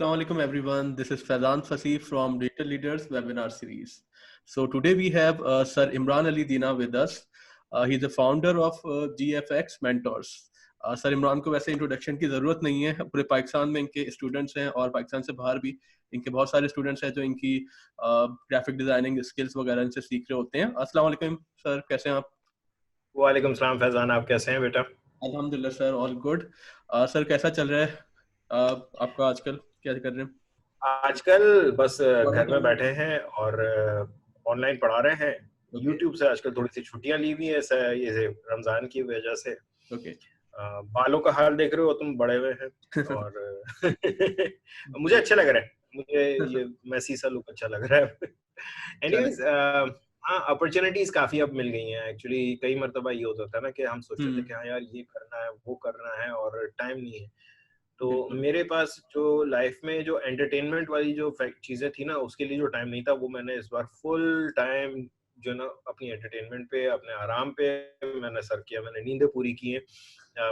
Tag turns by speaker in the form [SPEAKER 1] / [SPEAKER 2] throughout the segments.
[SPEAKER 1] Assalamu alaikum everyone. This is Faizan Fasi from Digital Leaders webinar series. So today we have Sir Imran Ali Dina with us. He's the founder of GFX Mentors. Sir Imran को वैसे introduction की ज़रूरत नहीं है. पूरे पाकिस्तान में इनके students हैं और पाकिस्तान से बाहर भी इनके बहुत सारे स्टूडेंट्स हैं जो इनकी ग्राफिक डिज़ाइनिंग स्किल्स वगैरह इनसे सीख रहे होते हैं. अस्सलाम वालेकुम सर, कैसे हैं आप?
[SPEAKER 2] वालेकुम सलाम फैजान, आप कैसे हैं बेटा?
[SPEAKER 1] अल्हम्दुलिल्लाह सर, ऑल गुड. सर कैसा चल रहा है आपका आजकल, क्या कर रहे हैं?
[SPEAKER 2] आजकल बस घर में बैठे हैं और ऑनलाइन पढ़ा रहे हैं. YouTube से आजकल थोड़ी सी छुट्टियां ली हुई है ये रमजान की वजह से. बालों का हाल देख रहे हो तुम, बड़े हुए हैं और मुझे अच्छा लग रहा है. मुझे ये मैसी सा लुक अच्छा लग रहा है. एनीवेज हाँ, अपॉर्चुनिटीज काफी अब मिल गई हैं. एक्चुअली कई मर्तबा ये होता था ना कि हम सोचते थे कि हाँ यार ये करना है वो करना है और टाइम नहीं है. तो मेरे पास जो लाइफ में जो एंटरटेनमेंट वाली जो चीजें थी ना, उसके लिए जो टाइम नहीं था, वो मैंने इस बार फुल टाइम जो ना अपनी एंटरटेनमेंट पे, अपने आराम पे मैंने सर किया. मैंने नींदें पूरी की हैं.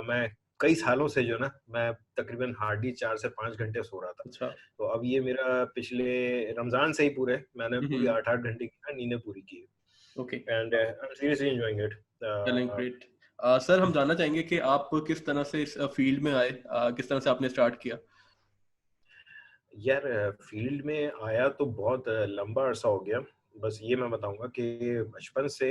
[SPEAKER 2] मैं कई सालों से जो ना मैं तकरीबन हार्डली 4 से 5 घंटे सो रहा था.
[SPEAKER 1] अच्छा.
[SPEAKER 2] तो अब ये मेरा पिछले रमजान से ही पूरे मैंने पूरी 8-8 घंटे की नींदें पूरी की है.
[SPEAKER 1] Okay.
[SPEAKER 2] And I am seriously enjoying it.
[SPEAKER 1] Great. Sir हम जानना चाहेंगे कि आप किस तरह से इस फील्ड में आए, किस तरह से आपने स्टार्ट किया?
[SPEAKER 2] यार फील्ड में आया तो बहुत लंबा अरसा हो गया. बस ये मैं बताऊंगा कि बचपन से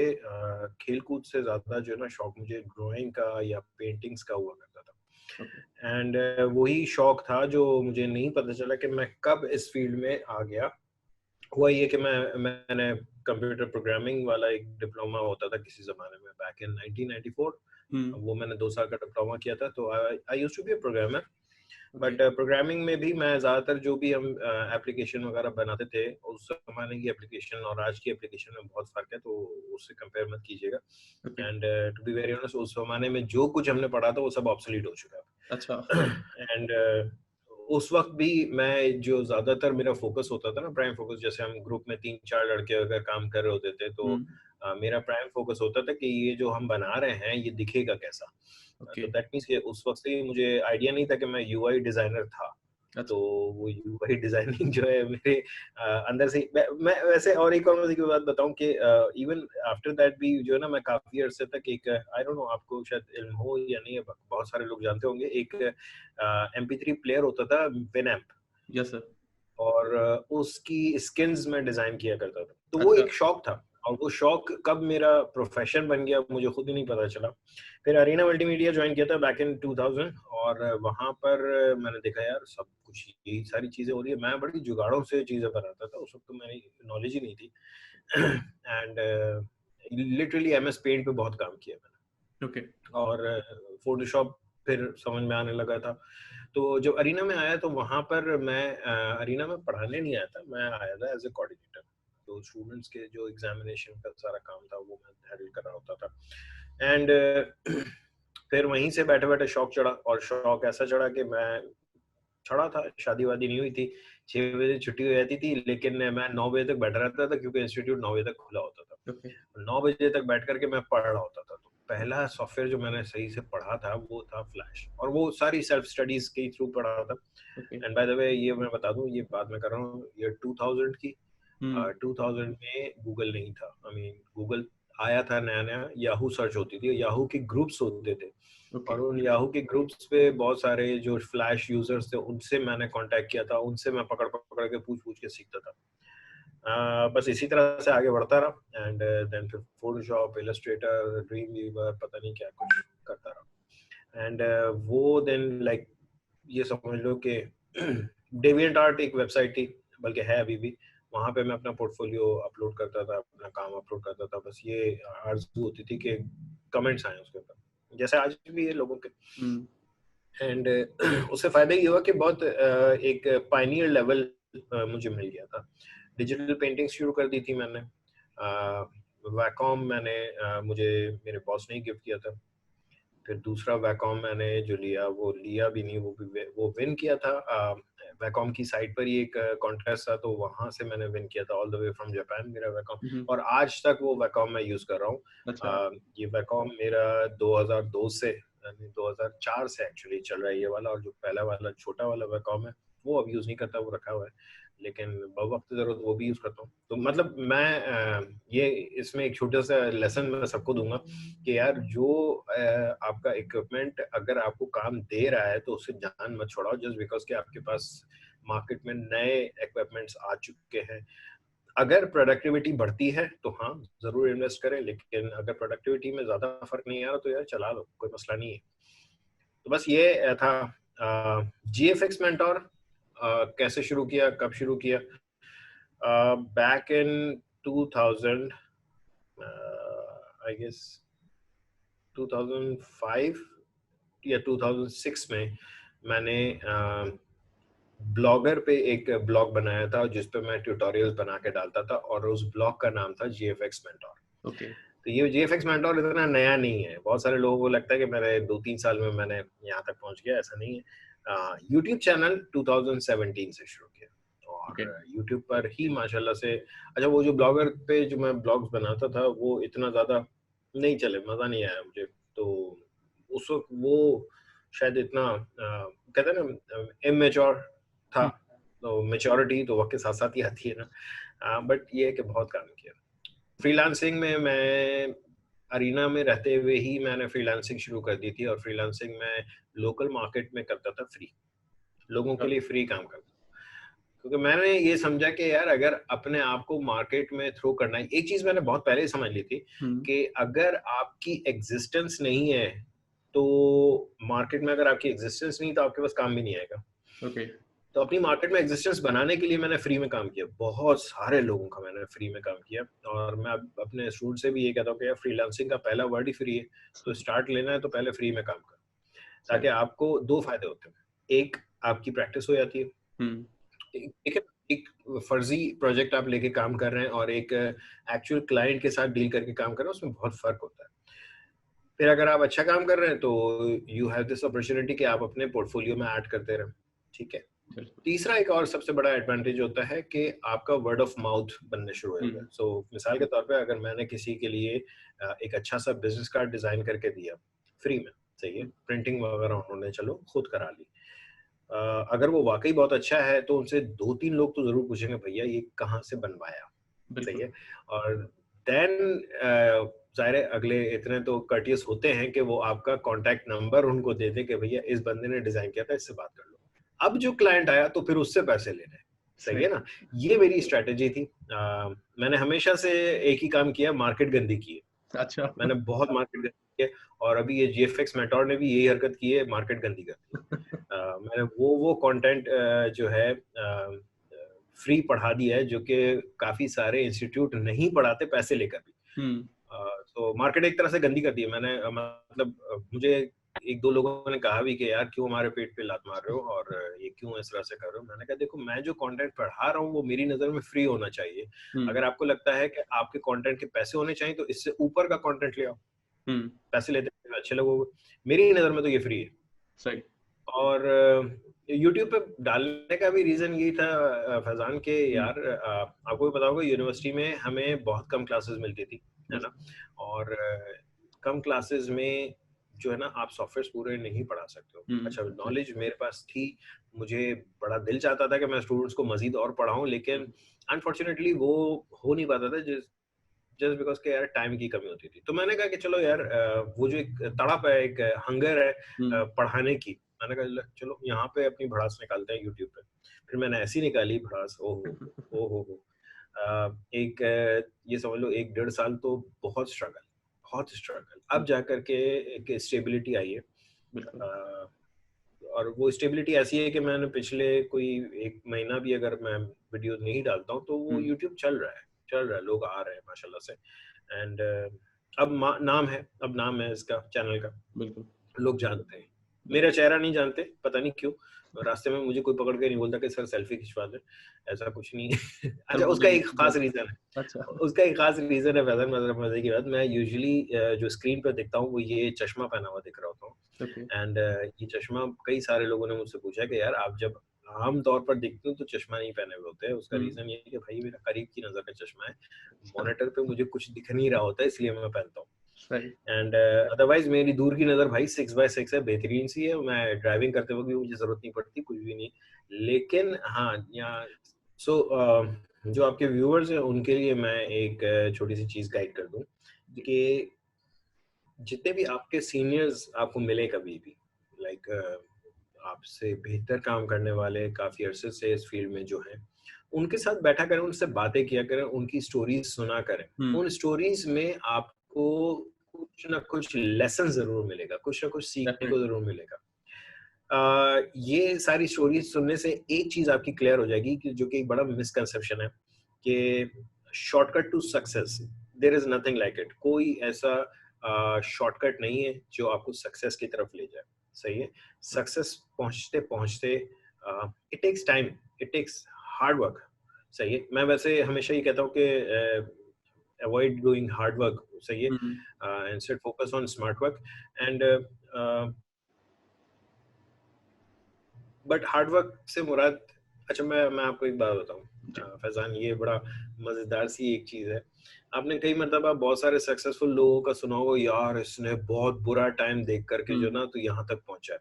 [SPEAKER 2] खेल कूद से ज्यादा जो है ना शौक मुझे ड्राइंग का या पेंटिंग्स का हुआ करता था. एंड वही शौक था जो मुझे नहीं पता चला कि मैं कब इस फील्ड में आ गया. हुआ ये कि मैंने कंप्यूटर प्रोग्रामिंग वाला एक डिप्लोमा होता था किसी जमाने में, बैक इन 1994. वो मैंने 2 साल का डिप्लोमा किया था. तो I used to be a programmer. But programming में भी मैं ज्यादातर जो भी हम एप्लीकेशन वगैरह बनाते थे, उस जमाने की एप्लीकेशन और आज की एप्लीकेशन में बहुत फर्क है, तो उससे कंपेयर मत कीजिएगा. And to be very honest, उस जमाने में जो कुछ हमने पढ़ा था वो सब ऑब्सोलीट हो चुका है.
[SPEAKER 1] अच्छा.
[SPEAKER 2] एंड उस वक्त भी मैं जो ज्यादातर मेरा फोकस होता था ना, प्राइम फोकस, जैसे हम ग्रुप में 3-4 लड़के अगर काम कर रहे होते थे तो मेरा प्राइम फोकस होता था कि ये जो हम बना रहे हैं ये दिखेगा कैसा. तो दैट मींस कि उस वक्त से मुझे आइडिया नहीं था कि मैं यूआई डिजाइनर था. तो वो यूआई डिजाइनिंग जो है मेरे अंदर से मैं वैसे, और एक और मजे की बात बताऊं कि इवन आफ्टर दैट भी जो है ना मैं काफी अरसे तक एक, आई डोंट नो आपको शायद इल्म हो या नहीं, बहुत सारे लोग जानते होंगे, एक MP3 प्लेयर होता था विनएम्प.
[SPEAKER 1] Yes sir.
[SPEAKER 2] और उसकी स्किन्स में डिजाइन किया करता था. तो वो एक शौक था, और वो शौक कब मेरा प्रोफेशन बन गया मुझे खुद ही नहीं पता चला. फिर अरीना मल्टीमीडिया ज्वाइन किया था बैक इन 2000, और वहां पर मैंने देखा यार सब कुछ यही सारी चीजें हो रही है. मैं बड़ी जुगाड़ों से चीजें बनाता था, उस वक्त तो मेरी नॉलेज ही नहीं थी. एंड लिटरली MS पेंट पे बहुत काम किया मैंने. और फोटोशॉप फिर समझ में आने लगा था. तो जब अरीना में आया तो वहां पर मैं अरीना में पढ़ाने नहीं आया था, मैं आया था एज ए कोऑर्डिनेटर. तो स्टूडेंट्स के जो एग्जामिनेशन का सारा काम था वो मैं हैंडल कर रहा होता था. एंड फिर वहीं से बैठे बैठे शौक चढ़ा, और शौक ऐसा चढ़ा कि मैं चढ़ा था, शादी वादी नहीं हुई थी, 6 बजे छुट्टी हो जाती थी, लेकिन मैं 9 बजे तक बैठा रहता था क्योंकि इंस्टीट्यूट 9 बजे तक खुला होता था. 9 बजे तक बैठ करके मैं पढ़ रहा होता था. तो पहला सॉफ्टवेयर जो मैंने सही से पढ़ा था वो था फ्लैश, और वो सारी सेल्फ स्टडीज के थ्रू पढ़ा था. एंड बाय द वे ये मैं बता दूं, ये बात मैं कर रहा हूँ ये 2000 की. 2000 में गूगल नहीं था. आई मीन गूगल आया था नया नया, याहू सर्च होती थी, याहू के ग्रुप्स होते थे. और उन याहू के ग्रुप्स पे बहुत सारे जो फ्लैश यूजर्स थे उनसे मैंने कांटेक्ट किया था, उनसे मैं पकड़ पकड़ के पूछ के सीखता था. बस इसी तरह से आगे बढ़ता रहा. एंड देन फिर फोटोशॉप, इलस्ट्रेटर, ड्रीम वीवर, पता नहीं क्या कुछ करता रहा. एंड वो देन लाइक ये समझ लो कि डेविएंट आर्ट एक वेबसाइट थी, बल्कि है अभी भी. वहां पे मैं अपना पोर्टफोलियो अपलोड करता था, अपना काम अपलोड करता था. बस ये आरज़ू होती थी कि कमेंट्स आए उसके ऊपर, जैसे आज भी है लोगों के. एंड उससे फायदा ये हुआ कि बहुत एक पायनियर लेवल मुझे मिल गया था. डिजिटल पेंटिंग शुरू कर दी थी मैंने. वैकॉम मैंने मुझे मेरे बॉस ने गिफ्ट किया था. फिर दूसरा वैकॉम मैंने जो लिया वो लिया भी नहीं, वो विन किया था. वैकॉम की साइट पर ही एक कॉन्टेस्ट था, तो वहां से मैंने विन किया था, all the way from Japan मेरा वैकॉम. और आज तक वो वैकॉम मैं यूज कर रहा हूँ. ये वैकॉम मेरा 2002 से 2004 से एक्चुअली चल रहा है ये वाला. और जो पहला वाला छोटा वाला वैकॉम है वो अब यूज नहीं करता, वो रखा हुआ है, लेकिन वक्त जरूरत वो भी यूज करता हूँ। तो मतलब मैं ये इसमें एक छोटा सा लेसन मैं सबको दूंगा कि यार जो आपका इक्विपमेंट अगर आपको काम दे रहा है तो उससे जान मत छोड़ाओ जस्ट बिकॉज कि आपके पास मार्केट में नए इक्विपमेंट्स आ चुके हैं। अगर प्रोडक्टिविटी बढ़ती है तो हाँ जरूर इन्वेस्ट करें, लेकिन अगर प्रोडक्टिविटी में ज्यादा फर्क नहीं आ रहा तो यार चला लो, कोई मसला नहीं है। तो बस ये था GFX मेंटोर कैसे शुरू किया, कब शुरू किया। बैक इन 2000 आई गेस 2005 या 2006 में मैंने ब्लॉगर पे एक ब्लॉग बनाया था जिसपे मैं ट्यूटोरियल बना के डालता था और उस ब्लॉग का नाम था GFX मेंटोर।
[SPEAKER 1] ओके।
[SPEAKER 2] तो ये GFX मेंटोर इतना नया नहीं है, बहुत सारे लोगों को लगता है कि मैंने 2-3 साल में मैंने यहाँ तक पहुंच गया, ऐसा नहीं है। यूट्यूब चैनल 2017 से शुरू किया और यूट्यूब पर ही माशाल्लाह से, अच्छा वो जो ब्लॉगर पे जो मैं ब्लॉग्स बनाता था वो इतना ज्यादा नहीं चले, मजा नहीं आया मुझे। तो उस वक्त वो शायद इतना कहते हैं ना इमेच्योर था, तो मेच्योरिटी तो वक्त के साथ साथ ही आती है ना। बट ये है कि बहुत काम किया। फ्रीलांसिंग में मैं अरीना में रहते हुए ही मैंने फ्रीलांसिंग शुरू कर दी थी और फ्रीलांसिंग में लोकल मार्केट में करता था, फ्री लोगों के लिए फ्री काम करता, क्योंकि मैंने ये समझा कि यार अगर अपने आप को मार्केट में थ्रो करना है, एक चीज मैंने बहुत पहले ही समझ ली थी कि अगर आपकी एग्जिस्टेंस नहीं है तो मार्केट में, अगर आपकी एग्जिस्टेंस नहीं तो आपके पास काम भी नहीं आएगा। तो अपनी मार्केट में एग्जिस्टेंस बनाने के लिए मैंने फ्री में काम किया, बहुत सारे लोगों का मैंने फ्री में काम किया। और मैं अपने स्टूडेंट से भी ये कहता हूँ कि यार फ्रीलांसिंग का पहला वर्ड ही फ्री है, तो स्टार्ट लेना है तो पहले फ्री में काम कर, ताकि आपको दो फायदे होते हैं। एक, आपकी प्रैक्टिस हो जाती है, एक फर्जी प्रोजेक्ट आप लेके काम कर रहे हैं और एक एक्चुअल क्लाइंट के साथ डील करके काम कर रहे हैं, उसमें बहुत फर्क होता है। फिर अगर आप अच्छा काम कर रहे हैं तो यू हैव दिस अपॉर्चुनिटी कि आप अपने पोर्टफोलियो में ऐड करते रहें, ठीक है। तीसरा एक और सबसे बड़ा एडवांटेज होता है कि आपका वर्ड ऑफ माउथ बनने शुरू हो जाता है। सो मिसाल के तौर पे अगर मैंने किसी के लिए एक अच्छा सा बिजनेस कार्ड डिजाइन करके दिया फ्री में, सही है, प्रिंटिंग वगैरह उन्होंने चलो खुद करा ली, अगर वो वाकई बहुत अच्छा है तो उनसे 2-3 लोग तो जरूर पूछेंगे भैया ये कहाँ से बनवाया, सही है। और देन जाहिर है अगले इतने तो कर्टियस होते हैं कि वो आपका कॉन्टैक्ट नंबर उनको दे दे कि भैया इस बंदे ने डिजाइन किया था, इससे बात कर लो। अब जो क्लाइंट आया तो फिर उससे पैसे लेने, सही है ना। ये मेरी स्ट्रेटेजी थी। मैंने हमेशा से एक ही काम किया, मार्केट गंदी की है। अच्छा, मैंने बहुत मार्केट गंदी की है और अभी ये GFX मेंटोर ने भी यही हरकत की है, मार्केट गंदी कर दी। मैंने वो कंटेंट जो है फ्री पढ़ा दिया है जो कि काफी सारे इंस्टीट्यूट नहीं पढ़ाते पैसे लेकर भी। तो मार्केट एक तरह से गंदी कर दी है मैंने। मतलब मुझे 1-2 लोगों ने कहा भी कि यार क्यों हमारे पेट पे लात मार रहे हो और ये क्यों इस तरह से कर रहे हो। मैंने कहा देखो मैं जो कंटेंट पढ़ा रहा हूँ वो मेरी नजर में फ्री होना चाहिए। अगर आपको लगता है कि आपके कंटेंट के पैसे होने चाहिए तो इससे ऊपर का कंटेंट ले आओ, पैसे लेते अच्छे लोगों, मेरी नजर में तो ये फ्री है, सही। और YouTube पे डालने का भी रीजन यही था फैजान के यार आपको भी पता होगा यूनिवर्सिटी में हमें बहुत कम क्लासेस मिलती थी, है ना। और कम क्लासेस में जो है ना आप सॉफ्टवेयर पूरे नहीं पढ़ा सकते हो। अच्छा नॉलेज मेरे पास थी, मुझे बड़ा दिल चाहता था कि मैं स्टूडेंट्स को मजीद और पढ़ाऊं, लेकिन अनफॉर्चुनेटली वो हो नहीं पाता था जस्ट बिकॉज के यार टाइम की कमी होती थी। तो मैंने कहा कि चलो यार वो जो एक तड़प है, एक हंगर है पढ़ाने की, मैंने कहा चलो यहाँ पे अपनी भड़ास निकालते हैं यूट्यूब पे। फिर मैंने ऐसी निकाली भड़ास, ओ एक ये समझ लो 1-1.5 साल तो बहुत स्ट्रगल, अब जाकर के एक स्टेबिलिटी आई है। और वो स्टेबिलिटी ऐसी है कि मैंने पिछले कोई 1 महीना भी अगर मैं वीडियो नहीं डालता हूँ तो वो यूट्यूब चल रहा है, लोग आ रहे हैं माशाल्लाह से। एंड अब नाम है इसका चैनल का, बिल्कुल लोग जानते हैं। मेरा चेहरा नहीं जानते, पता नहीं क्यों। रास्ते में मुझे कोई पकड़ के नहीं बोलता कि सर सेल्फी खिंचवा दे, ऐसा कुछ नहीं है। अच्छा उसका एक खास रीजन है, अच्छा उसका एक खास रीजन है फैजल, मजे की बात, मैं यूजुअली जो स्क्रीन पर दिखता हूँ वो ये चश्मा पहना हुआ दिख रहा होता हूँ। एंड ये चश्मा कई सारे लोगों ने मुझसे पूछा कि यार आप जब आम तौर पर दिखते हो तो चश्मा नहीं पहने हुए होते हैं। उसका रीजन ये है कि भाई मेरा करीब की नजर का चश्मा है, मॉनिटर पे मुझे कुछ दिख नहीं रहा होता है इसलिए मैं पहनता हूँ। एंड अदरवाइज मेरी दूर की नज़र भाई 6x6 है, बेहतरीन सी है, मैं ड्राइविंग करते वक्त भी मुझे जरूरत नहीं पड़ती कुछ भी नहीं। लेकिन हाँ यहाँ जो आपके व्यूअर्स हैं उनके लिए मैं एक छोटी सी चीज़ गाइड कर दूं कि जितने भी आपके सीनियर्स आपको मिले कभी भी, लाइक आपसे बेहतर काम करने वाले काफ़ी अरसे से इस फील्ड में जो हैं, उनके साथ बैठा करें, उनसे बातें किया करें, उनकी स्टोरीज सुना करें। उन स्टोरीज में आपको कुछ ना कुछ लेसन जरूर मिलेगा, कुछ ना कुछ सीखने को जरूर मिलेगा। ये सारी स्टोरीज सुनने से एक चीज आपकी क्लियर हो जाएगी कि जो कि एक बड़ा मिसकंसेप्शन है कि shortcut to success, there is nothing like it. कोई ऐसा शॉर्टकट नहीं है जो आपको सक्सेस की तरफ ले जाए। सही है, सक्सेस पहुंचते पहुंचते it takes time, it takes hard work. सही है, मैं वैसे हमेशा ये कहता हूँ कि अवॉइड डूइंग हार्ड वर्क, सही है, instead focus on smart work. And but hard work से मुराद, अच्छा मैं आपको एक बात बताऊं फैजान, ये बड़ा मजेदार सी एक चीज है। आपने कई मरतबा बहुत सारे सक्सेसफुल लोगों का सुना होगा, यार इसने बहुत बुरा टाइम देख करके जो ना तो यहाँ तक पहुंचा है।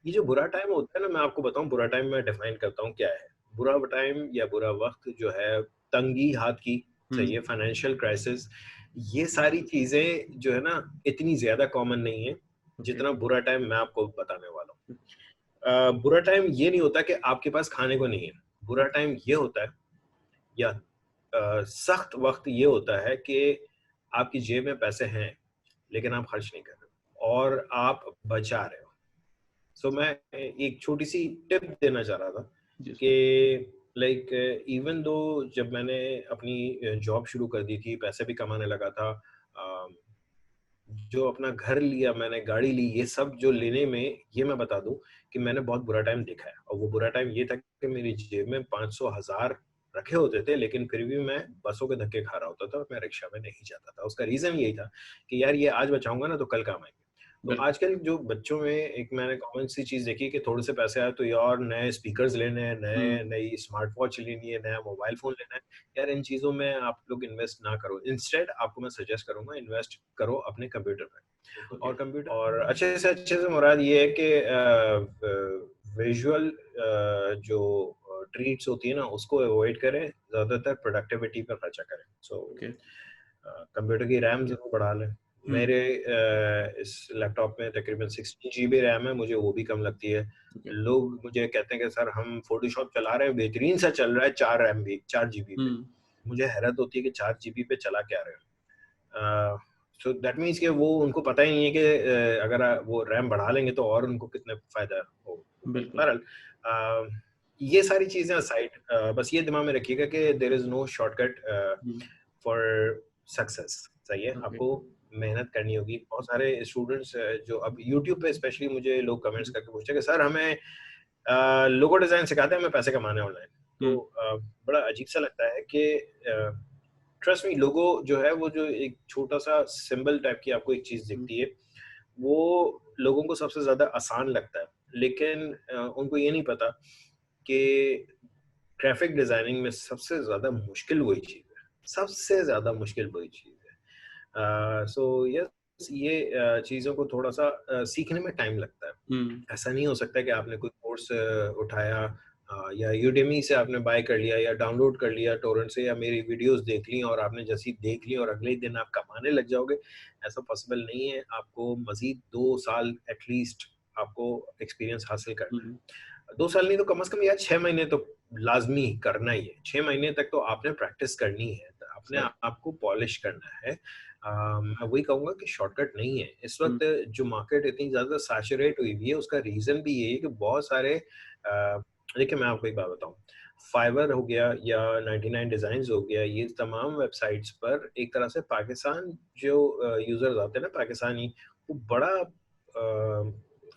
[SPEAKER 2] ये जो बुरा टाइम होता है ना, मैं आपको बताऊं, बुरा टाइम मैं डिफाइन करता हूँ क्या है। बुरा टाइम या बुरा वक्त जो है, तंगी हाथ की, सही है, फाइनेंशियल क्राइसिस, ये सारी चीजें जो है ना इतनी ज्यादा कॉमन नहीं है जितना बुरा टाइम मैं आपको बताने वाला हूँ। बुरा टाइम ये नहीं होता कि आपके पास खाने को नहीं है। बुरा टाइम ये होता है, या सख्त वक्त ये होता है कि आपकी जेब में पैसे हैं लेकिन आप खर्च नहीं कर रहे और आप बचा रहे हो। सो मैं एक छोटी सी टिप देना चाह रहा था कि लाइक इवन दो जब मैंने अपनी जॉब शुरू कर दी थी, पैसे भी कमाने लगा था, जो अपना घर लिया मैंने, गाड़ी ली, ये सब जो लेने में, ये मैं बता दूं कि मैंने बहुत बुरा टाइम देखा है। और वो बुरा टाइम ये था कि मेरी जेब में 500,000 रखे होते थे लेकिन फिर भी मैं बसों के धक्के खा रहा होता था और मैं रिक्शा में नहीं जाता था। उसका रीजन यही था कि यार ये आज बचाऊंगा ना तो कल काम आएंगे। तो आजकल जो बच्चों में एक मैंने कॉमन सी चीज देखी कि थोड़े से पैसे आए तो यार नए स्पीकर्स लेने हैं, नई स्मार्ट वॉच लेनी है, नया मोबाइल फोन लेना है। यार इन चीजों में आप लोग इन्वेस्ट ना करो, इंस्टेड आपको मैं सजेस्ट करूंगा इन्वेस्ट करो अपने कंप्यूटर पे। और कंप्यूटर और अच्छे से मुराद ये है कि विजुअल जो ट्रीट्स होती है ना उसको अवॉइड करें, ज्यादातर प्रोडक्टिविटी पर खर्चा करें। सो कंप्यूटर की रैम जरूर बढ़ा लें। मेरे इस लैपटॉप में तकरीबन 16 GB रैम है, मुझे वो भी कम लगती है। लोग मुझे कहते हैं कि सर हम फोटोशॉप चला रहे हैं, बेहतरीन सा चल रहा है, 4 GB पे। मुझे हैरत होती है कि 4 GB पे चला क्या रहे हो। सो दैट मीन्स कि वो उनको पता ही नहीं है कि अगर वो रैम बढ़ा लेंगे तो और उनको कितने फायदा हो। बहरहाल ये सारी चीजें असाइड, बस ये दिमाग में रखिएगा कि there is no shortcut for success. सही है, आपको मेहनत करनी होगी। बहुत सारे स्टूडेंट्स जो अब YouTube पे स्पेशली मुझे लोग कमेंट्स करके पूछते हैं कि सर हमें लोगो डिजाइन सिखाते हैं, हमें पैसे कमाने ऑनलाइन। तो बड़ा अजीब सा लगता है कि ट्रस्ट मी, लोगो जो है वो जो एक छोटा सा सिंबल टाइप की आपको एक चीज दिखती है, वो लोगों को सबसे ज्यादा आसान लगता है, लेकिन उनको ये नहीं पता कि ग्राफिक डिजाइनिंग में सबसे ज्यादा मुश्किल वही चीज है, सबसे ज्यादा मुश्किल वही चीज है। सो यस, ये चीजों को थोड़ा सा सीखने में टाइम लगता है। ऐसा नहीं हो सकता कि आपने कोई कोर्स उठाया या यूडेमी से आपने बाय कर लिया या डाउनलोड कर लिया टोरेंट से, या मेरी वीडियोस देख ली और आपने जैसी देख ली और अगले ही दिन आप कमाने लग जाओगे। ऐसा पॉसिबल नहीं है। आपको मजीद 2 साल एटलीस्ट आपको एक्सपीरियंस हासिल करना है। 2 साल नहीं तो कम से कम यार 6 महीने तो लाजमी करना ही है। 6 महीने तक तो आपने प्रैक्टिस करनी है, अपने आपको पॉलिश करना है। मैं वही कहूंगा कि शॉर्टकट नहीं है। इस वक्त जो मार्केट इतनी ज्यादा सैचुरेट हुई है उसका रीजन भी ये है कि बहुत सारे, देखिए मैं आपको एक बात बताऊं, फाइवर हो गया या 99 डिजाइन्स हो गया, ये तमाम वेबसाइट्स पर एक तरह से पाकिस्तान जो यूजर्स आते हैं ना पाकिस्तानी, वो बड़ा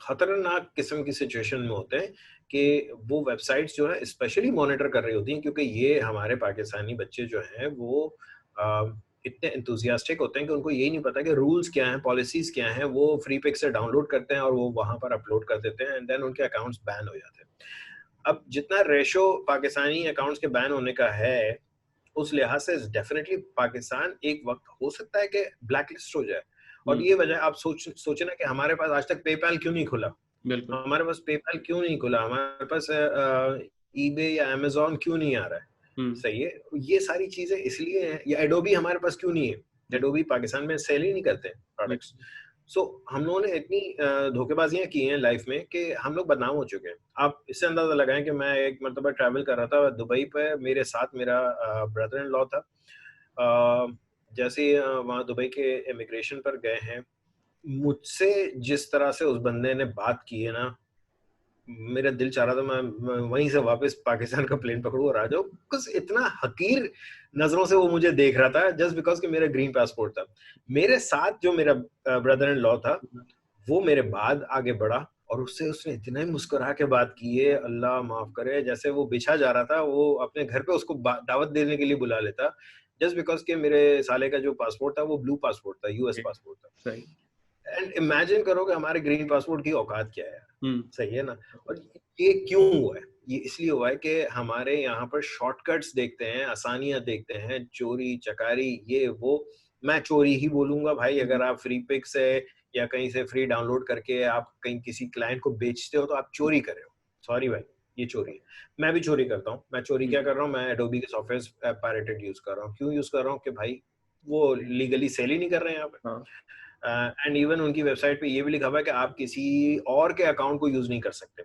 [SPEAKER 2] खतरनाक किस्म की सिचुएशन में होते हैं कि वो वेबसाइट्स जो है स्पेशली मॉनिटर कर रही होती हैं, क्योंकि ये हमारे पाकिस्तानी बच्चे जो हैं वो इतने एंथुसियास्टिक होते हैं कि उनको यही नहीं पता कि रूल्स क्या हैं, पॉलिसीज क्या हैं। वो फ्री पिक से डाउनलोड करते हैं और वो वहां पर अपलोड कर देते हैं एंड देन उनके अकाउंट्स बैन हो जाते हैं। अब जितना रेशो पाकिस्तानी अकाउंट्स के बैन होने का है, उस लिहाज से डेफिनेटली पाकिस्तान एक वक्त हो सकता है कि ब्लैक लिस्ट हो जाए, और ये वजह आप सोचे ना कि हमारे पास आज तक पेपैल क्यों नहीं खुला,
[SPEAKER 1] बिल्कुल,
[SPEAKER 2] हमारे पास पेपैल क्यों नहीं खुला, हमारे पास ईबे या अमेजोन क्यों नहीं आ रहा है, सही है, ये सारी चीजें इसलिए हैं, या एडोबी हमारे पास क्यों नहीं है, एडोबी पाकिस्तान में सेल ही नहीं करते प्रोडक्ट्स। सो हम लोगों ने इतनी धोखेबाजियां की हैं लाइफ में कि हम लोग बदनाम हो चुके हैं। आप इससे अंदाजा लगाएं कि मैं एक मतलब ट्रैवल कर रहा था दुबई पे, मेरे साथ मेरा ब्रदर इन लॉ था। जैसे वहाँ दुबई के इमिग्रेशन पर गए हैं, मुझसे जिस तरह से उस बंदे ने बात की है ना, मेरा दिल चाह रहा था मैं वहीं से वापस पाकिस्तान का प्लेन पकड़ूं और आ जाऊं। कुछ इतना हकीर नजरों से वो मुझे देख रहा था जस्ट बिकॉज कि मेरा ग्रीन पासपोर्ट था। मेरे साथ जो मेरा ब्रदर इन लॉ था वो मेरे बाद आगे बढ़ा और उसने इतना ही मुस्कुरा के बात की है, अल्लाह माफ करे, जैसे वो बिछा जा रहा था, वो अपने घर पे उसको दावत देने के लिए बुला लेता, जस्ट बिकॉज के मेरे साले का जो पासपोर्ट था वो ब्लू पासपोर्ट था, यूएस पासपोर्ट था। एंड इमेजिन करो कि हमारे ग्रीन पासपोर्ट की औकात क्या है। सही है ना। और ये क्यों हुआ है? ये इसलिए हुआ है कि हमारे यहाँ पर शॉर्टकट्स देखते हैं, आसानियां देखते हैं, चोरी चकारी ये वो। मैं चोरी ही बोलूंगा भाई, अगर आप फ्री पिक से या कहीं से फ्री डाउनलोड करके आप कहीं किसी क्लाइंट को बेचते हो तो आप चोरी कर रहे हो। सॉरी भाई, ये चोरी है। मैं भी चोरी करता हूँ। मैं चोरी क्या कर रहा हूँ, मैं एडोबी के सॉफ्टवेयर पायरेटेड यूज कर रहा हूँ। क्यों यूज कर रहा हूँ कि भाई वो लीगली सेल ही नहीं कर रहे हैं यहाँ पे। एंड इवन उनकी वेबसाइट पे ये भी लिखा हुआ है कि आप किसी और के अकाउंट को यूज नहीं कर सकते।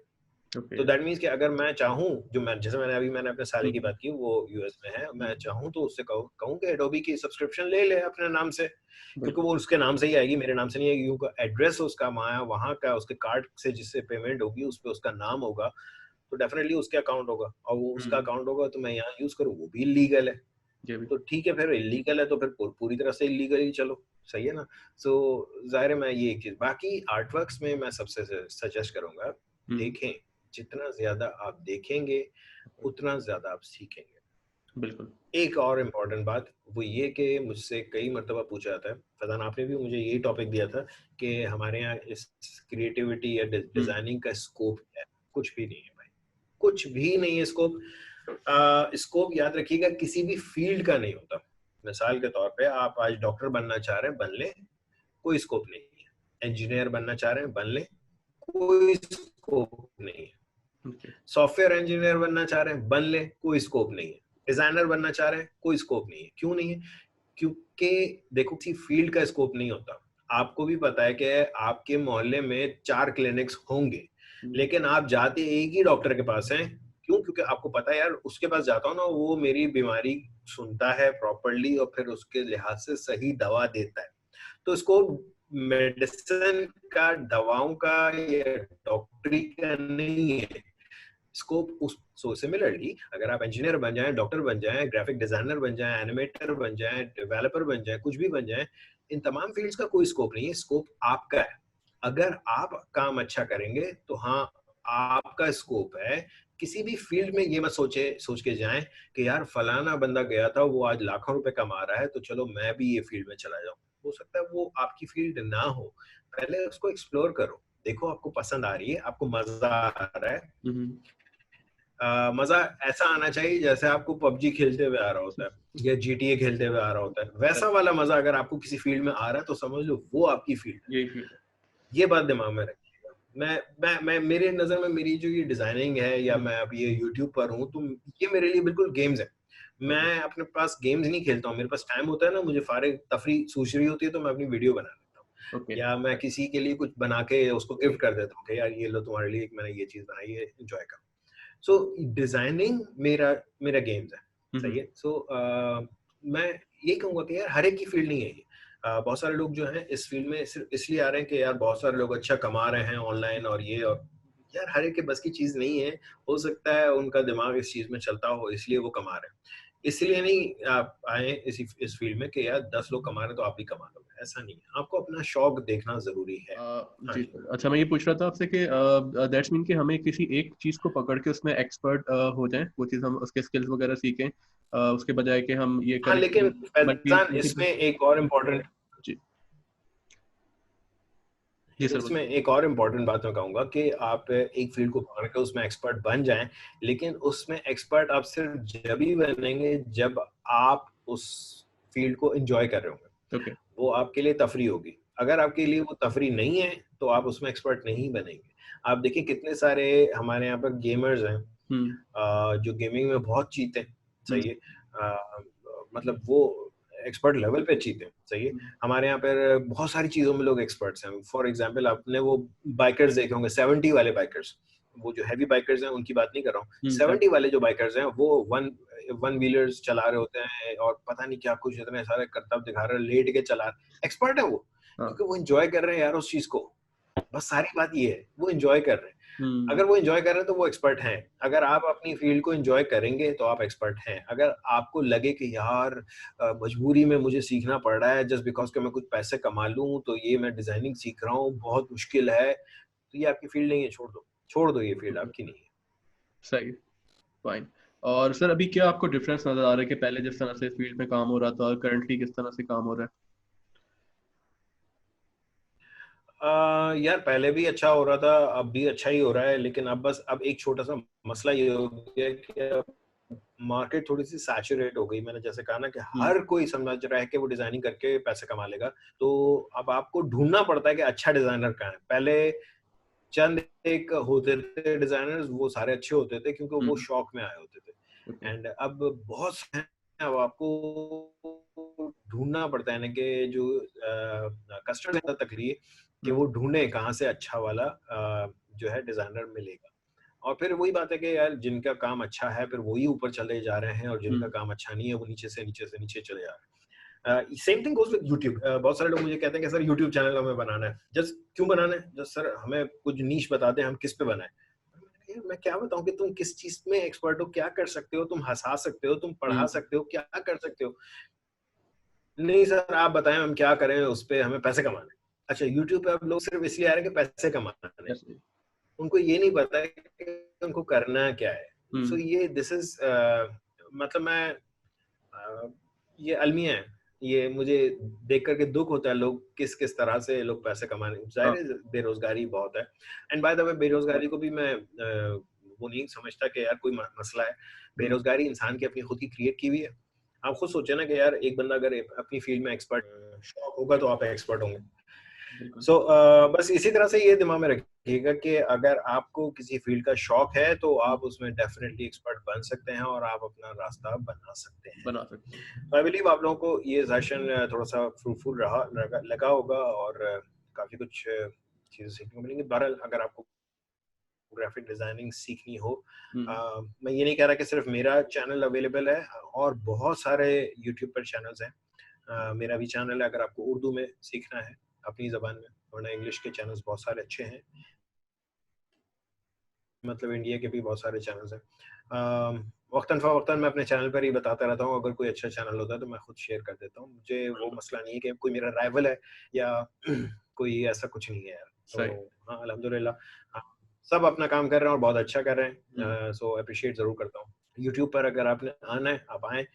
[SPEAKER 2] तो दैट मीन्स कि अगर मैं चाहूँ, जो मैं जैसे मैंने अपने साले की बात की, वो यूएस में है, मैं चाहूँ तो उससे कहूँ कि एडोबी की सब्सक्रिप्शन ले ले अपने नाम से, क्योंकि वो उसके नाम से ही आएगी, मेरे नाम से नहीं आएगी, क्योंकि एड्रेस उसका वहाँ का, उसके कार्ड से जिससे पेमेंट होगी उस पर उसका नाम होगा, तो डेफिनेटली उसके अकाउंट होगा, और वो उसका अकाउंट होगा तो मैं यहाँ यूज करूँ, वो भी इलीगल है। तो ठीक है, फिर इलीगल है तो फिर पूरी तरह से इलीगल ही चलो, सही है ना। सो जाहिर है मैं ये एक चीज, बाकी आर्टवर्क्स में मैं सबसे सजेस्ट करूंगा, देखें, जितना ज्यादा आप देखेंगे उतना ज्यादा आप सीखेंगे।
[SPEAKER 1] बिल्कुल। एक
[SPEAKER 2] और इम्पोर्टेंट बात वो ये कि मुझसे कई मरतबा पूछा जाता है, फैजान आपने भी मुझे यही टॉपिक दिया था कि हमारे यहाँ इस क्रिएटिविटी या डिजाइनिंग का स्कोप है। कुछ भी नहीं है भाई, कुछ भी नहीं है स्कोप। स्कोप याद रखिएगा किसी भी फील्ड का नहीं होता। मिसाल के तौर पे आप आज डॉक्टर बनना चाह रहे हैं, बन ले, कोई स्कोप नहीं है। इंजीनियर बनना चाह रहे हैं, बन ले, कोई स्कोप नहीं है। सॉफ्टवेयर इंजीनियर बनना चाह रहे हैं, बन ले, कोई स्कोप नहीं है। डिजाइनर बनना चाह रहे हैं, कोई स्कोप नहीं है। क्यों नहीं है? क्योंकि देखो किसी फील्ड का स्कोप नहीं होता। आपको भी पता है कि आपके मोहल्ले में 4 क्लिनिक्स होंगे, लेकिन आप जाते एक ही डॉक्टर के पास हैं। क्यों? क्योंकि आपको पता है यार उसके पास जाता हूँ ना, वो मेरी बीमारी सुनता है प्रॉपर्ली और फिर उसके लिहाज से सही दवा देता है। तो इसको मेडिसिन का, दवाओं का या डॉक्टरी का नहीं है स्कोप। उस सो सिमिलरली अगर आप इंजीनियर बन जाएं, डॉक्टर बन जाएं, ग्राफिक डिजाइनर बन जाएं, एनिमेटर बन जाएं, डेवलपर बन जाएं, कुछ भी बन जाएं, इन तमाम फील्ड्स का कोई स्कोप नहीं है। स्कोप आपका है। अगर आप काम अच्छा करेंगे तो हाँ आपका स्कोप है। किसी भी फील्ड में ये मत सोच के जाएं कि यार फलाना बंदा गया था, वो आज लाखों रुपए कमा रहा है, तो चलो मैं भी ये फील्ड में चला जाऊं। हो सकता है वो आपकी फील्ड ना हो, पहले उसको एक्सप्लोर करो, देखो आपको पसंद आ रही है, आपको मजा आ रहा है। मजा ऐसा आना चाहिए जैसे आपको पबजी खेलते हुए आ रहा होता है या जीटीए खेलते हुए आ रहा होता है, वैसा वाला मजा अगर आपको किसी फील्ड में आ रहा है तो समझ लो वो आपकी फील्ड है।
[SPEAKER 1] यही फील्ड है।
[SPEAKER 2] ये बात दिमाग में रखिएगा। मैं मेरे नजर में मेरी जो ये डिजाइनिंग है या मैं अब ये यूट्यूब पर हूँ, तो ये मेरे लिए बिल्कुल गेम्स है। मैं अपने पास गेम्स नहीं खेलता हूँ, मेरे पास टाइम होता है ना, मुझे फारिग तफरी सूझ रही होती है तो मैं अपनी वीडियो बना लेता हूँ, या मैं किसी के लिए कुछ बना के उसको गिफ्ट कर देता हूँ कि यार ये लो तुम्हारे लिए मैंने ये चीज बनाई है, एंजॉय करो। सो डिजाइनिंग मेरा गेम्स है, सही है। सो मैं ये कहूंगा कि यार हर एक की फील्ड नहीं है ये। बहुत सारे लोग जो हैं इस फील्ड में सिर्फ इसलिए आ रहे हैं कि यार बहुत सारे लोग अच्छा कमा रहे हैं ऑनलाइन और ये, और यार हर एक के बस की चीज नहीं है। हो सकता है उनका दिमाग इस चीज में चलता हो इसलिए वो कमा रहे हैं, इसलिए नहीं आप आए इस फील्ड में कि यार 10 लोग कमा रहे तो आप भी कमा लो, ऐसा नहीं है। आपको अपना शौक देखना जरूरी है।
[SPEAKER 1] जी सर। अच्छा, मैं ये पूछ रहा था आपसे कि दैट्स मीन कि हमें किसी एक चीज को पकड़ के उसमें एक्सपर्ट हो जाएं, वो चीज हम उसके स्किल्स वगैरह सीखें, उसके बजाय कि हम ये करें।
[SPEAKER 2] लेकिन फैजान इसमें एक और इम्पोर्टेंट
[SPEAKER 1] जी सर,
[SPEAKER 2] इसमें एक और इम्पोर्टेंट बात मैं कहूंगा कि आप एक फील्ड को पकड़ के उसमें एक्सपर्ट बन जाएं, लेकिन उसमें एक्सपर्ट आप सिर्फ जब ही बनेंगे जब आप उस फील्ड को एंजॉय कर रहे होंगे।
[SPEAKER 1] Okay.
[SPEAKER 2] वो आपके लिए तफरी होगी। अगर आपके लिए वो तफरी नहीं है तो आप उसमें एक्सपर्ट नहीं बनेंगे। आप देखिए कितने सारे हमारे यहाँ पर गेमर्स हैं जो गेमिंग में बहुत जीते हैं, सही है, मतलब वो एक्सपर्ट लेवल पे जीते हैं, सही है। हमारे यहाँ पर बहुत सारी चीजों में लोग एक्सपर्ट्स हैं। फॉर एग्जांपल आपने वो बाइकर्स देखे होंगे, 70 वाले बाइकर्स, वो जो हैवी बाइकर्स हैं उनकी बात नहीं कर रहा हूँ, 70 वाले जो बाइकर्स हैं वो वन व्हीलर्स चला रहे होते हैं और पता नहीं क्या कुछ इतने सारे करतब दिखा रहे हैं, लेट के चला रहे, एक्सपर्ट है वो, क्योंकि वो एंजॉय कर रहे हैं यार उस चीज को। बस सारी बात ये है, वो एंजॉय कर रहे हैं। अगर वो एंजॉय कर रहे हैं तो वो एक्सपर्ट हैं। अगर आप अपनी फील्ड को एंजॉय करेंगे तो आप एक्सपर्ट हैं। अगर आपको लगे कि यार मजबूरी में मुझे सीखना पड़ रहा है जस्ट बिकॉज कि मैं कुछ पैसे कमा लूं, तो ये मैं डिजाइनिंग सीख रहा हूँ, बहुत मुश्किल है, तो ये आपकी फील्ड नहीं है, छोड़ दो, ये फील्ड आपकी नहीं है।
[SPEAKER 1] सही, फाइन। और सर अभी क्या आपको डिफरेंस नजर आ रहा है कि पहले जिस तरह से फील्ड में काम हो रहा था और करंटली किस तरह से काम हो रहा है?
[SPEAKER 2] यार पहले भी अच्छा हो रहा था, अब भी अच्छा ही हो रहा है, लेकिन अब एक छोटा सा मसला ये हो गया कि मार्केट थोड़ी सी सैचुरेट हो गई। मैंने जैसे कहा ना कि हर कोई समझ रहा है कि वो डिजाइनिंग करके पैसे कमा लेगा, तो अब आपको ढूंढना पड़ता है कि अच्छा डिजाइनर कहाँ है। पहले चंद एक होते थे डिजाइनर्स, वो सारे अच्छे होते थे क्योंकि वो शौक में आए होते थे। एंड अब बहुत से हैं, अब आपको ढूंढना पड़ता है ना कि जो कस्टमर तकलीफ कि वो ढूंढे कहाँ से अच्छा वाला जो है डिजाइनर मिलेगा। और फिर वही बात है कि यार जिनका काम अच्छा है फिर वही ऊपर चले जा रहे हैं, और जिनका काम अच्छा नहीं है वो नीचे से नीचे चले जा रहे हैं। Same thing goes with YouTube. बहुत सारे लोग मुझे कहते हैं कि सर यूट्यूब चैनल हमें बनाना है। जस्ट क्यों बनाना है? जस्ट सर हमें कुछ नीश बता दें, हम किस पे बनाएं। मैं क्या बताऊं कि तुम किस चीज में एक्सपर्ट हो, क्या कर सकते हो, तुम हंसा सकते हो, तुम पढ़ा सकते हो, क्या कर सकते हो। नहीं सर आप बताएं हम क्या करें, उस पे हमें पैसे कमाने। अच्छा यूट्यूब पे अब लोग सिर्फ इसलिए आ रहे हैं कि पैसे कमाने, उनको ये नहीं पता है कि उनको करना क्या है। सो ये दिस इज मतलब मैं ये अलमिया है, ये मुझे देख करके दुख होता है लोग किस किस तरह से लोग पैसे कमाने। जाहिर है बेरोजगारी बहुत है, एंड बाय द वे बेरोजगारी को भी मैं वो नहीं समझता कि यार कोई मसला है। बेरोजगारी इंसान की अपनी खुद की क्रिएट की हुई है। आप खुद सोचे ना कि यार एक बंदा अगर अपनी फील्ड में एक्सपर्ट शौक होगा तो आप एक्सपर्ट होंगे। सो बस इसी तरह से ये दिमाग में रखिएगा कि अगर आपको किसी फील्ड का शौक है तो आप उसमें डेफिनेटली एक्सपर्ट बन सकते हैं और आप अपना रास्ता बना सकते हैं। आई बिलीव आप लोगों को ये सेशन थोड़ा सा फ्रूटफुल लगा होगा और काफी कुछ चीजें सीखने को मिलेंगी। बहरहाल अगर आपको ग्राफिक डिजाइनिंग सीखनी हो, मैं ये नहीं कह रहा कि सिर्फ मेरा चैनल अवेलेबल है, और बहुत सारे यूट्यूब पर चैनल्स हैं। मेरा भी चैनल है अगर आपको उर्दू में सीखना है अपनी जबान में, वरना इंग्लिश के चैनल्स बहुत सारे अच्छे हैं, मतलब इंडिया के भी बहुत सारे चैनल्स हैं। वक्तन फ़वक्तन मैं अपने चैनल पर ही बताता रहता हूँ, अगर कोई अच्छा चैनल होता है तो मैं खुद शेयर कर देता हूँ। मुझे वो मसला नहीं है कि कोई मेरा राइवल है या कोई ऐसा कुछ नहीं है यार। तो हाँ अल्हम्दुलिल्लाह, हाँ, सब अपना काम कर रहे हैं और बहुत अच्छा कर रहे हैं। सो अप्रिशिएट जरूर करता हूँ। यूट्यूब पर अगर आपने आना है आप आए,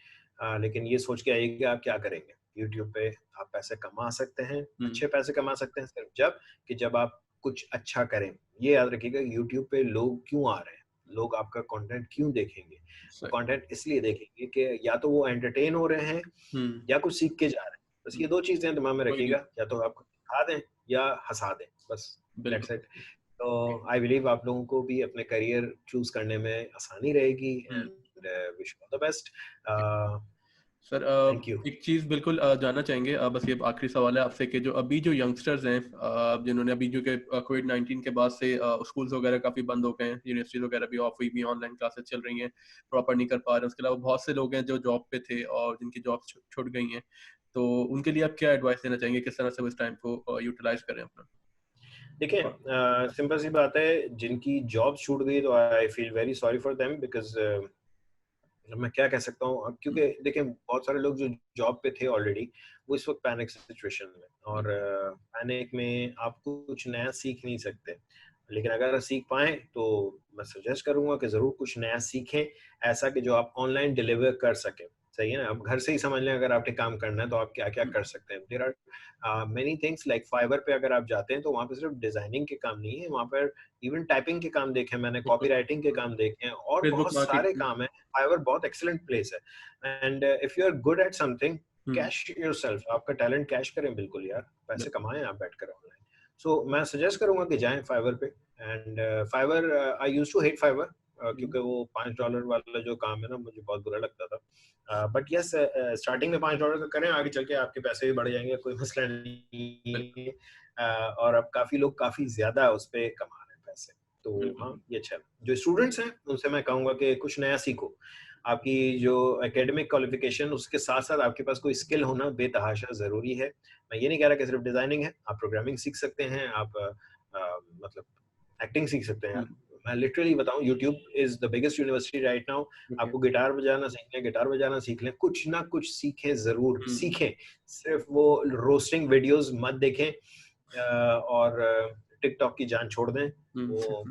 [SPEAKER 2] लेकिन ये सोच के आइए कि आप क्या करेंगे। यूट्यूब पे आप पैसे कमा सकते हैं, अच्छे पैसे कमा सकते हैं सिर्फ जब आप कुछ अच्छा करें। ये याद रखिएगा यूट्यूब पे लोग क्यों आ रहे हैं, लोग आपका कंटेंट क्यों देखेंगे। वो कंटेंट इसलिए देखेंगे कि या तो वो एंटरटेन हो रहे हैं या कुछ सीख के जा रहे हैं। बस ये दो चीजें दिमाग में रखिएगा, या तो आपको सिखा दें या हंसा दें, बस दैट्स इट। तो आई बिलीव आप लोगों को भी अपने करियर चूज करने में आसानी रहेगी, and wish you all the best.
[SPEAKER 1] Sir एक चीज बिल्कुल जानना चाहेंगे, बस ये आखिरी सवाल है आपसे कि जो अभी जो यंगस्टर्स हैं जिन्होंने अभी जो कि कोविड-19 के बाद से स्कूल्स वगैरह काफी बंद हो गए हैं, यूनिवर्सिटीज वगैरह भी ऑफ हुई भी, ऑनलाइन क्लासेस चल रही हैं, प्रॉपर नहीं कर पा रहे हैं, उसके अलावा बहुत से लोग हैं जो जॉब पे थे और जिनकी जॉब छूट गई हैं, तो उनके लिए आप क्या एडवाइस देना चाहेंगे, किस तरह से वो इस टाइम को यूटिलाइज करें अपना?
[SPEAKER 2] देखिए सिंपल सी बात है, जिनकी जॉब छूट गई तो I feel very sorry for them, because मैं क्या कह सकता हूँ अब, क्योंकि देखिए बहुत सारे लोग जो जॉब पे थे ऑलरेडी वो इस वक्त पैनिक सिचुएशन में, और पैनिक में आप कुछ नया सीख नहीं सकते। लेकिन अगर सीख पाए तो मैं सजेस्ट करूंगा कि जरूर कुछ नया सीखें, ऐसा कि जो आप ऑनलाइन डिलीवर कर सकें। सही है ना, अब घर से ही समझ लें अगर आपने काम करना है तो आप क्या क्या कर सकते हैं। There are many things, like Fiverr पे अगर आप जाते हैं तो वहाँ पे सिर्फ डिजाइनिंग के काम नहीं है, वहाँ पर इवन टाइपिंग के काम देखे मैंने, कॉपी राइटिंग के काम देखे हैं, और बहुत सारे काम है। फाइवर बहुत एक्सीलेंट प्लेस है, and if you are good at something cash yourself, आपका टैलेंट कैश करें बिल्कुल यार, पैसे कमाएं आप बैठकर ऑनलाइन। सो मैं सजेस्ट करूंगा कि जाएं फाइवर पे। And Fiverr, I used to hate Fiverr क्योंकि वो $5 वाला जो काम है ना मुझे बहुत बुरा लगता था। बट यस, स्टार्टिंग में $5 का करें, आगे चल के आपके पैसे भी बढ़ जाएंगे, कोई मसला नहीं। और अब काफी लोग काफी ज्यादा उस पे कमा रहे हैं पैसे, तो हाँ ये अच्छा है। जो स्टूडेंट्स हैं उनसे मैं कहूंगा कि कुछ नया सीखो। आपकी जो एकेडमिक क्वालिफिकेशन, उसके साथ साथ आपके पास कोई स्किल होना बेतहाशा जरूरी है। मैं ये नहीं कह रहा कि सिर्फ डिजाइनिंग है, आप प्रोग्रामिंग सीख सकते हैं, आप मतलब एक्टिंग सीख सकते हैं। मैं लिटरली बताऊं, YouTube is the biggest university right now. आपको गिटार बजाना सीखना, गिटार बजाना सीख लें, कुछ ना कुछ सीखें, जरूर सीखें। सिर्फ वो रोस्टिंग वीडियोस मत देखें और टिकटॉक की जान छोड़ दें। वो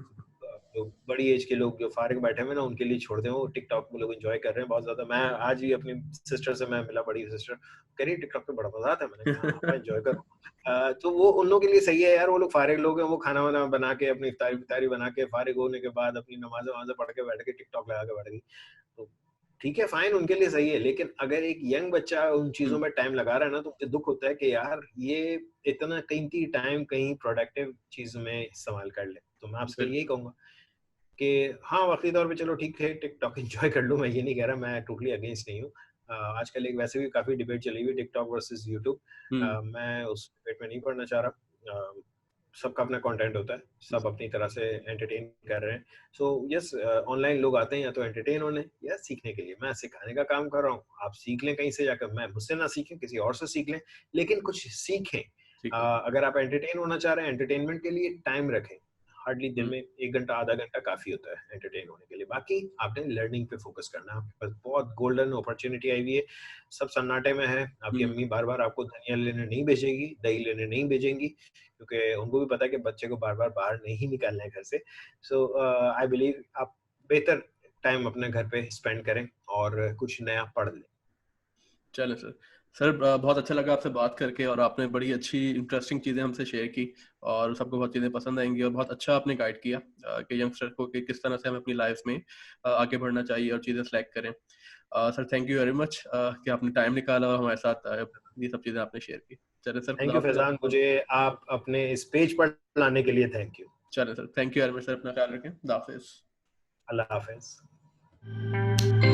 [SPEAKER 2] जो बड़ी एज के लोग जो फारिग बैठे हुए ना, उनके लिए छोड़ दें। वो टिकटॉक में लोग एंजॉय कर रहे हैं बहुत ज्यादा। मैं आज ही अपनी सिस्टर से मैं मिला, बड़ी सिस्टर कह रही टिकटॉक पे बड़ा मजा आता है। मैंने कहा एंजॉय करो। तो वो उन लोगों के लिए सही है यार, वो लोग फारिग लोग हैं, वो खाना वाना बना के अपनी इफ्तारी बना के फारिग होने के बाद अपनी नमाज़ पढ़ के बैठ के टिकटॉक लगा के बैठ गई, तो ठीक है, फाइन, उनके लिए सही है। लेकिन अगर एक यंग बच्चा उन चीजों में टाइम लगा रहा है ना, तो मुझे दुख होता है कि यार ये इतना कीमती टाइम कहीं प्रोडक्टिव चीज में इस्तेमाल कर ले। तो मैं आपसे यही कहूंगा कि हाँ, वक्ती तौर पे चलो ठीक है, टिकटॉक एंजॉय कर लो, मैं ये नहीं कह रहा, मैं टोटली अगेंस्ट नहीं हूँ। आजकल एक वैसे भी काफी डिबेट चली हुई टिकटॉक वर्सेस यूट्यूब। मैं उस डिबेट में नहीं पढ़ना चाह रहा। सबका अपना कंटेंट होता है, सब अपनी तरह से एंटरटेन कर रहे हैं। सो यस, ऑनलाइन लोग आते हैं या तो एंटरटेन होने या सीखने के लिए। मैं सिखाने का काम कर रहा हूँ, आप सीख लें कहीं से जाकर, मैं मुझसे ना सीखें, किसी और से सीख लें, लेकिन कुछ सीखें। अगर आप एंटरटेन होना चाह रहे हैं, एंटरटेनमेंट के लिए टाइम रखें। हार्डली दिन में 1 घंटा आधा घंटा काफी होता है एंटरटेन होने के लिए। बाकी आपने लर्निंग पे फोकस करना है। आपके पास बहुत गोल्डन अपॉर्चुनिटी आई हुई है, सब सन्नाटे में है। आपकी अम्मी बार बार आपको धनिया लेने नहीं भेजेगी, दही लेने नहीं भेजेंगी, क्योंकि उनको भी पता है कि बच्चे को बार बार बाहर नहीं निकालना है घर से। सो आई बिलीव आप बेहतर टाइम अपने घर पे स्पेंड करें और कुछ नया पढ़ लें।
[SPEAKER 1] चलो सर, बहुत अच्छा लगा आपसे बात करके, और आपने बड़ी अच्छी इंटरेस्टिंग चीज़ें हमसे शेयर की, और सबको बहुत चीज़ें पसंद आएंगी, और बहुत अच्छा आपने गाइड किया कि यंगस्टर को कि किस तरह से हमें अपनी लाइफ में आगे बढ़ना चाहिए और चीज़ें सेलेक्ट करें। Sir thank you very much कि आपने टाइम निकाला और हमारे साथ ये सब चीज़ें आपने शेयर की। चलिए सर,
[SPEAKER 2] थैंक यू फैजान, मुझे आप अपने इस पेज पर लाने के लिए थैंक यू।
[SPEAKER 1] चलिए sir, thank you very much sir, अपना ख्याल रखें। अल्लाह हाफिज़।
[SPEAKER 2] अल्लाह हाफिज़।